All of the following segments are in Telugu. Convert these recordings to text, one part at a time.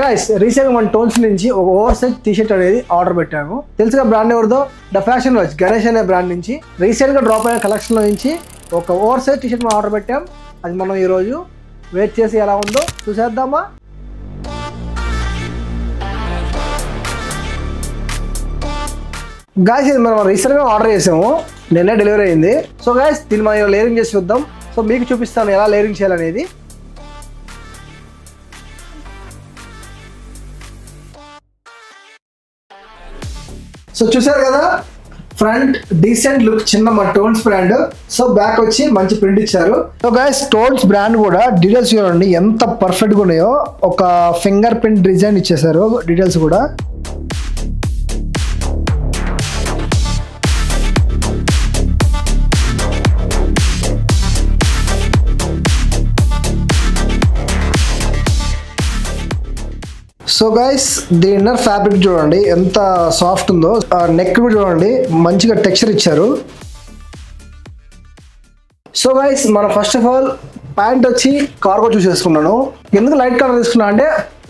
గైస్ రీసెంట్ గా మన టోన్స్ నుంచి ఒక ఓవర్ సైజ్ టీ షర్ట్ అనేది ఆర్డర్ పెట్టాము. తెలుసుగా బ్రాండ్ ఎవరిదో, ద ఫ్యాషన్ వాచ్ గణేష్ అనే బ్రాండ్ నుంచి రీసెంట్ గా డ్రాప్ అయిన కలెక్షన్ లో నుంచి ఒక ఓవర్ సైజ్ టీ షర్ట్ మనం ఆర్డర్ పెట్టాం. అది మనం ఈ రోజు వెయిట్ చేసి ఎలా ఉందో చూసేద్దామా. గాయస్ ఇది మనం రీసెంట్ గా ఆర్డర్ చేసాము, నిన్నే డెలివరీ అయింది. సో గాయస్ దీన్ని మనం లేయరింగ్ చేసి చూద్దాం. సో మీకు చూపిస్తాను ఎలా లేయరింగ్ చేయాలనేది. సో చూసారు కదా, ఫ్రంట్ డీసెంట్ లుక్ చిన్న మన టోన్స్ బ్రాండ్. సో బ్యాక్ వచ్చి మంచి ప్రింట్ ఇచ్చారు. సో గైస్ టోన్స్ బ్రాండ్ కూడా డీటెయిల్స్ చూడండి ఎంత పర్ఫెక్ట్ గా ఉన్నాయో. ఒక ఫింగర్ ప్రింట్ డిజైన్ ఇచ్చేసారు డీటెయిల్స్ కూడా. So guys the inner fabric చూడండి ఎంత సాఫ్ట్ ఉందో. నెక్ కూడా చూడండి మంచిగా టెక్స్చర్ ఇచ్చారు. సో గైస్ మనం ఫస్ట్ ఆఫ్ ఆల్ ప్యాంట్ వచ్చి కార్గో చూస్ చేసుకున్నాను. ఎందుకు లైట్ కలర్ తీసుకున్నా అంటే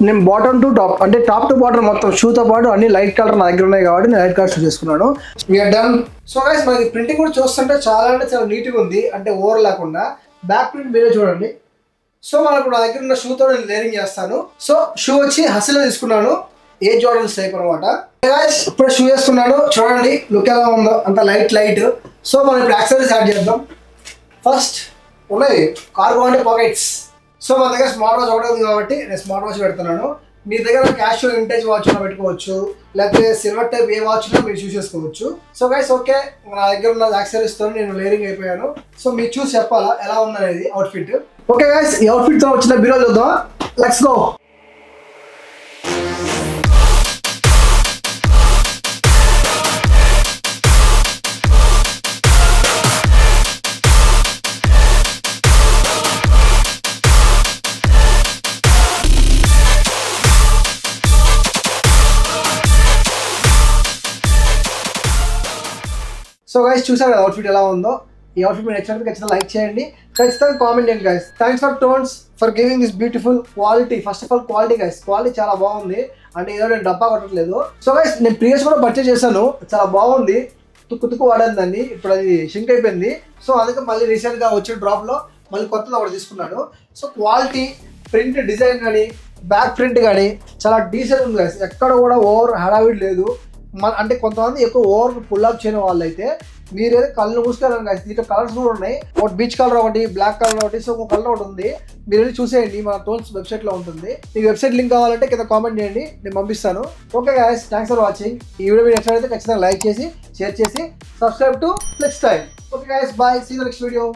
నేను బాటమ్ టు టాప్ అంటే టాప్ టు బాటమ్ మొత్తం షూతో పాటు అన్ని లైట్ కలర్ నా దగ్గర ఉన్నాయి కాబట్టి నేను లైట్ కలర్ చూస్ చేసుకున్నాను. We're done. సో గైస్ మనకి ప్రింటింగ్ కూడా చూస్తుంటే చాలా అంటే చాలా నీట్గా ఉంది, అంటే ఓవర్ లేకుండా. బ్యాక్ ప్రింట్ మీరే చూడండి. సో మనకు నా దగ్గర ఉన్న షూతో నేను లేరింగ్ చేస్తాను. సో షూ వచ్చి హసిలో తీసుకున్నాను, ఏ జోర్డన్స్ టైప్ అనమాట. ఇప్పుడు షూ వేసుకున్నాను, చూడండి లుక్ ఎలా ఉందో, అంత లైట్. సో మనం ఇప్పుడు యాక్సెసరీస్ యాడ్ చేద్దాం. ఫస్ట్ ఉన్నాయి కార్గో అంటే పాకెట్స్. సో మన దగ్గర స్మార్ట్ వాచ్ ఒకటి ఉంది కాబట్టి నేను స్మార్ట్ వాచ్ పెడుతున్నాను. మీ దగ్గర క్యాషువల్ వింటేజ్ వాచ్ పెట్టుకోవచ్చు, లేకపోతే సిల్వర్ టైప్ ఏ వాచ్ మీరు చూస్ చేసుకోవచ్చు. సో గైస్ ఓకే, నా దగ్గర ఉన్న యాక్సెసరీస్ తో నేను లేరింగ్ అయిపోయాను. సో మీరు చూసి చెప్పాలా ఎలా ఉందనేది అవుట్ఫిట్. ఓకే గైస్ ఈ అవుట్ఫిట్ తో వచ్చిన బిలో చూద్దాం. Let's go. సో గైస్ చూసారు కదా అవుట్ఫిట్ ఎలా ఉందో. ఈ అవుట్ఫిట్ మీరు నచ్చినట్టు ఖచ్చితంగా లైక్ చేయండి, ఖచ్చితంగా కామెంట్ చేయండి guys. Thanks for tones for giving this beautiful quality. First of all quality guys, quality చాలా బాగుంది, అంటే ఏదో నేను డబ్బా కొట్టట్లేదు. సో గైస్ నేను ప్రీవియస్ కూడా పర్చేస్ చేశాను, చాలా బాగుంది. తుక్కు వాడాను దాన్ని, ఇప్పుడు అది షింక్ అయిపోయింది. సో అందుకే మళ్ళీ రీసెంట్గా వచ్చిన డ్రాప్లో మళ్ళీ కొత్తది ఒకటి తీసుకున్నాను. సో క్వాలిటీ, ప్రింట్ డిజైన్ కానీ బ్యాక్ ప్రింట్ కానీ చాలా డీసెంట్ ఉంది గైస్. ఎక్కడ కూడా ఓవర్ హడావిడి లేదు. అంటే కొంతమంది ఎక్కువ ఓవర్ పుల్ అప్ చేయని వాళ్ళు అయితే మీరేదో కళ్ళు మూసుకెళ్ళండి గైస్. దీంట్లో కలర్స్ కూడా ఉన్నాయి, ఒకటి బీచ్ కలర్ ఒకటి, బ్లాక్ కలర్ ఒకటి, సో ఒక కలర్ ఒకటి ఉంది. మీరు వెళ్ళి చూసేయండి, మన టోన్స్ వెబ్సైట్లో ఉంటుంది. మీకు వెబ్సైట్ లింక్ కావాలంటే కింద కామెంట్ చేయండి, నేను పంపిస్తాను. Okay guys thanks for watching. ఈ వీడియో మీరు నచ్చినట్లయితే ఖచ్చితంగా లైక్ చేసి, షేర్ చేసి, subscribe to Flex Style. Okay guys bye, see you next video.